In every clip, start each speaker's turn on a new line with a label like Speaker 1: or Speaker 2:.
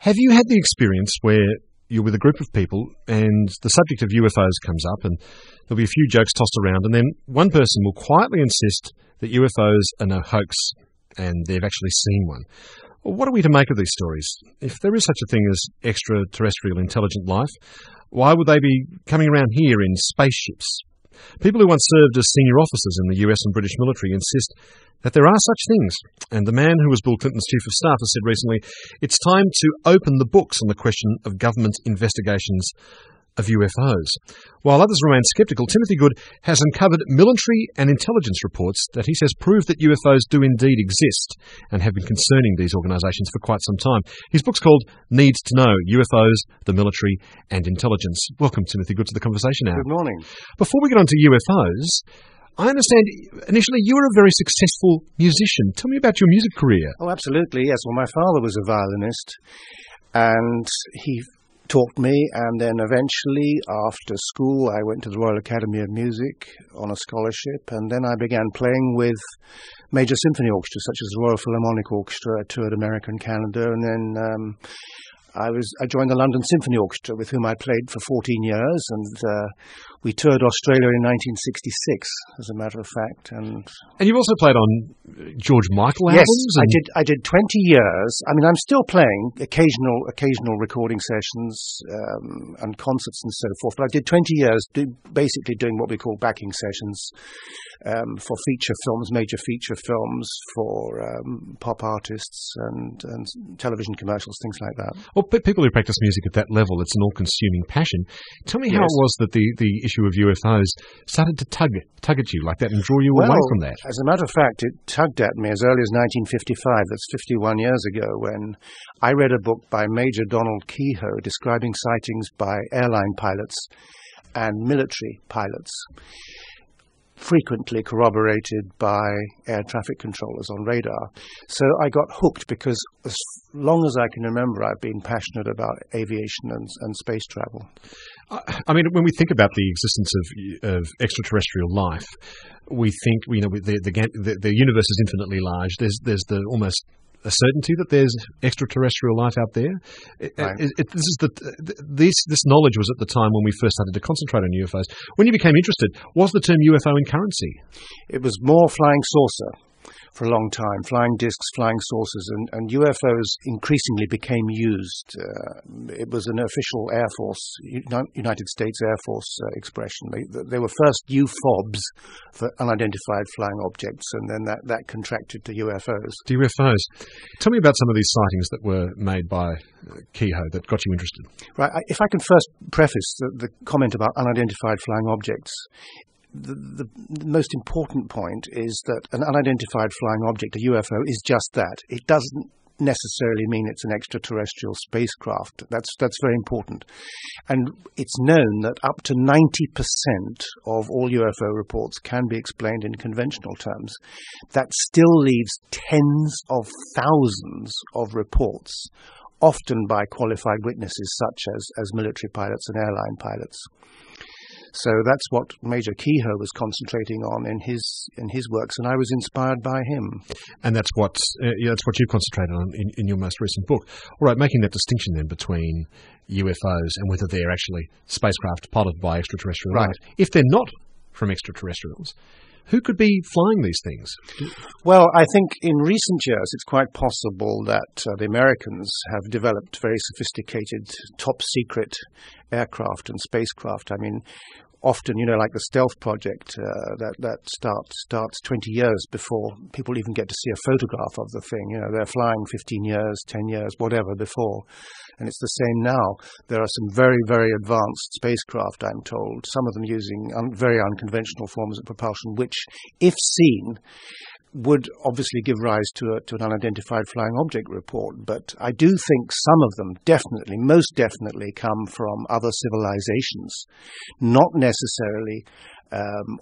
Speaker 1: Have you had the experience where you're with a group of people and the subject of UFOs comes up and there'll be a few jokes tossed around and then one person will quietly insist that UFOs are no hoax and they've actually seen one? Well, what are we to make of these stories? If there is such a thing as extraterrestrial intelligent life, why would they be coming around here in spaceships? People who once served as senior officers in the US and British military insist that there are such things. And the man who was Bill Clinton's chief of staff has said recently, it's time to open the books on the question of government investigations of UFOs. While others remain sceptical, Timothy Good has uncovered military and intelligence reports that he says prove that UFOs do indeed exist and have been concerning these organisations for quite some time. His book's called Needs to Know, UFOs, the Military and Intelligence. Welcome, Timothy Good, to the Conversation Hour.
Speaker 2: Good morning.
Speaker 1: Before we get on to UFOs, I understand initially you were a very successful musician. Tell me about your music career.
Speaker 2: Oh, absolutely, yes. Well, my father was a violinist, and he taught me, and then eventually, after school, I went to the Royal Academy of Music on a scholarship, and then I began playing with major symphony orchestras, such as the Royal Philharmonic Orchestra. I toured America and Canada, and then I joined the London Symphony Orchestra, with whom I played for 14 years, and we toured Australia in 1966, as a matter of fact. And
Speaker 1: you've also played on George Michael albums?
Speaker 2: Yes, I did 20 years. I mean, I'm still playing occasional recording sessions and concerts and so forth, but I did 20 years basically doing what we call backing sessions for feature films, major feature films, for pop artists and television commercials, things like that.
Speaker 1: Well, people who practice music at that level, it's an all-consuming passion. Tell me how it was that the issue of UFOs started to tug at you like that and draw you away from that.
Speaker 2: As a matter of fact, it tugged at me as early as 1955. That's 51 years ago, when I read a book by Major Donald Kehoe describing sightings by airline pilots and military pilots, frequently corroborated by air traffic controllers on radar. So I got hooked because as long as I can remember, I've been passionate about aviation and space travel.
Speaker 1: I mean, when we think about the existence of extraterrestrial life, we think, the universe is infinitely large. There's the almost a certainty that there's extraterrestrial life out there.
Speaker 2: Right.
Speaker 1: This knowledge was at the time when we first started to concentrate on UFOs. When you became interested, was the term UFO in currency?
Speaker 2: It was more flying saucer for a long time, flying discs, flying saucers, and UFOs increasingly became used. It was an official Air Force, United States Air Force expression. They were first UFOBs for unidentified flying objects, and then that contracted to UFOs.
Speaker 1: To UFOs. Tell me about some of these sightings that were made by Kehoe that got you interested.
Speaker 2: Right. If I can first preface the comment about unidentified flying objects. The most important point is that an unidentified flying object, a UFO, is just that. It doesn't necessarily mean it's an extraterrestrial spacecraft. That's very important. And it's known that up to 90% of all UFO reports can be explained in conventional terms. That still leaves tens of thousands of reports, often by qualified witnesses such as military pilots and airline pilots. So that's what Major Kehoe was concentrating on in his works, and I was inspired by him.
Speaker 1: And that's what you concentrated on in your most recent book. All right, making that distinction then between UFOs and whether they're actually spacecraft piloted by extraterrestrial life. If they're not from extraterrestrials, who could be flying these things?
Speaker 2: Well, I think in recent years it's quite possible that the Americans have developed very sophisticated, top-secret aircraft and spacecraft. I mean, often, like the stealth project that starts 20 years before people even get to see a photograph of the thing. They're flying 15 years, 10 years, whatever before. And it's the same now. There are some very, very advanced spacecraft, I'm told, some of them using very unconventional forms of propulsion, which, if seen, would obviously give rise to an unidentified flying object report. But I do think some of them most definitely come from other civilizations, not necessarily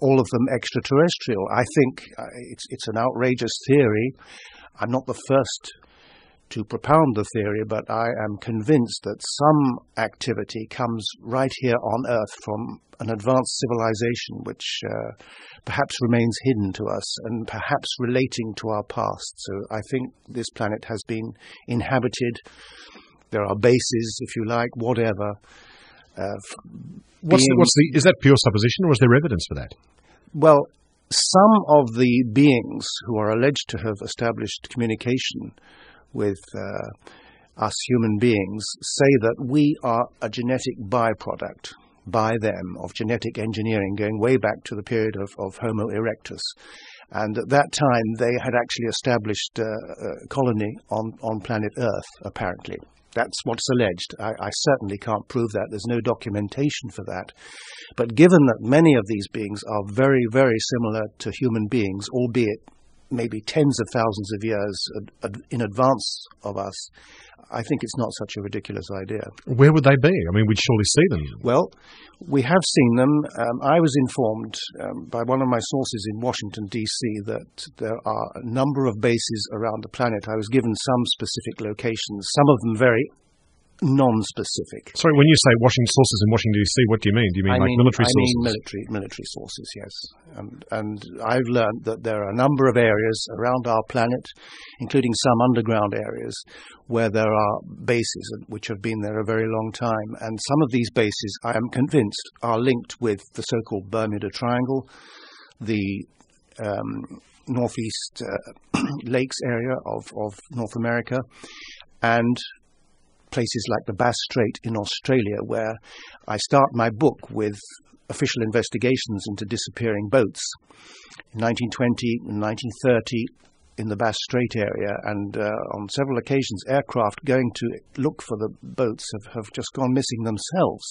Speaker 2: all of them extraterrestrial. I think it's an outrageous theory. I'm not the first to propound the theory, but I am convinced that some activity comes right here on Earth from an advanced civilization which perhaps remains hidden to us and perhaps relating to our past. So I think this planet has been inhabited. there are bases, if you like, whatever.
Speaker 1: Is that pure supposition, or is there evidence for that?
Speaker 2: Well, some of the beings who are alleged to have established communication with us human beings say that we are a genetic byproduct by them of genetic engineering going way back to the period of Homo erectus. And at that time, they had actually established a colony on planet Earth, apparently. That's what's alleged. I certainly can't prove that. There's no documentation for that. But given that many of these beings are very, very similar to human beings, albeit maybe tens of thousands of years in advance of us, I think it's not such a ridiculous idea.
Speaker 1: Where would they be? I mean, we'd surely see them.
Speaker 2: Well, we have seen them. I was informed by one of my sources in Washington, D.C., that there are a number of bases around the planet. I was given some specific locations, some of them very non-specific.
Speaker 1: Sorry, when you say sources in Washington, D.C., what do you mean? Do you mean military sources?
Speaker 2: I mean military sources, yes. And I've learned that there are a number of areas around our planet, including some underground areas, where there are bases which have been there a very long time. And some of these bases, I am convinced, are linked with the so-called Bermuda Triangle, the northeast lakes area of North America, and places like the Bass Strait in Australia, where I start my book with official investigations into disappearing boats. In 1920 and 1930 in the Bass Strait area, and on several occasions aircraft going to look for the boats have just gone missing themselves.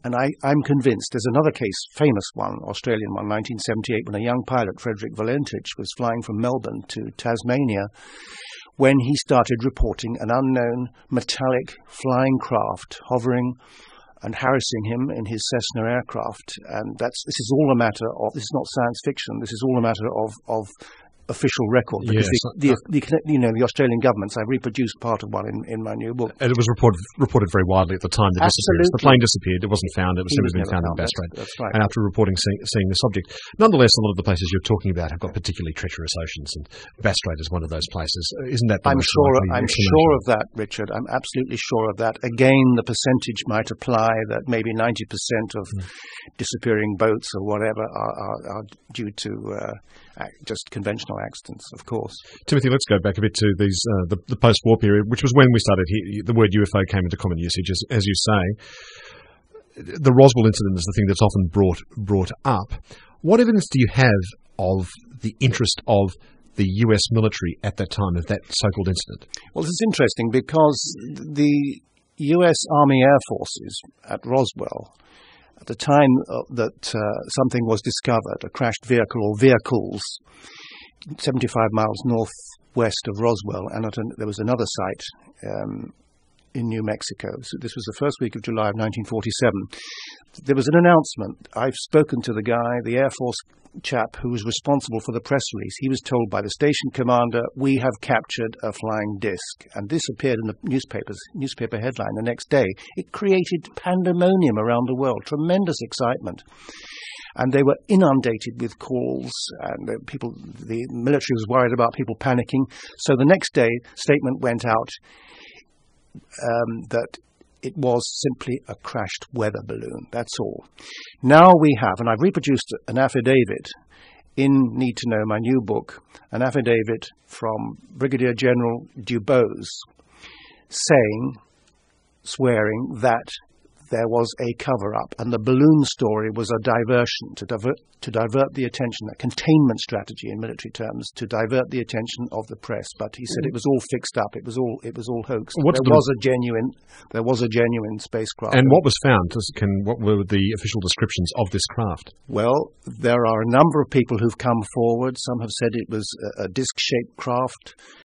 Speaker 2: And I'm convinced there's another case, famous one, Australian one, 1978, when a young pilot, Frederick Valentich, was flying from Melbourne to Tasmania, when he started reporting an unknown metallic flying craft hovering and harassing him in his Cessna aircraft. And this is all a matter of, this is not science fiction, this is all a matter of official record, because the Australian governments, I've reproduced part of one in my new book.
Speaker 1: And it was reported very widely at the time, the disappearance. The plane disappeared, it wasn't found, it was never been found in Bass Strait.
Speaker 2: That's right.
Speaker 1: And after reporting, seeing this object. Nonetheless, a lot of the places you're talking about have got particularly treacherous oceans, and Bass Strait is one of those places. Isn't that the
Speaker 2: I'm sure of that, Richard. I'm absolutely sure of that. Again, the percentage might apply that maybe 90% of disappearing boats or whatever are due to just conventional accidents, of course.
Speaker 1: Timothy, let's go back a bit to these the post-war period, which was when we started the word UFO came into common usage, as you say. The Roswell incident is the thing that's often brought up. What evidence do you have of the interest of the US military at that time, of that so-called incident?
Speaker 2: Well, this is interesting because the US Army Air Forces at Roswell, at the time that something was discovered, a crashed vehicle or vehicles, 75 miles northwest of Roswell, and there was another site in New Mexico. So this was the first week of July of 1947. There was an announcement. I've spoken to the guy, the Air Force chap who was responsible for the press release. He was told by the station commander, "We have captured a flying disc." And this appeared in the newspaper headline the next day. It created pandemonium around the world, tremendous excitement. And they were inundated with calls, and the military was worried about people panicking. So the next day, statement went out that it was simply a crashed weather balloon. That's all. Now we have, and I've reproduced an affidavit in Need to Know, my new book, an affidavit from Brigadier General Dubose swearing that there was a cover-up, and the balloon story was a diversion to divert the attention, a containment strategy in military terms, to divert the attention of the press. But he said it was all fixed up, it was all hoaxed. There was a genuine spacecraft.
Speaker 1: And what was found? What were the official descriptions of this craft?
Speaker 2: Well, there are a number of people who've come forward. Some have said it was a disc-shaped craft.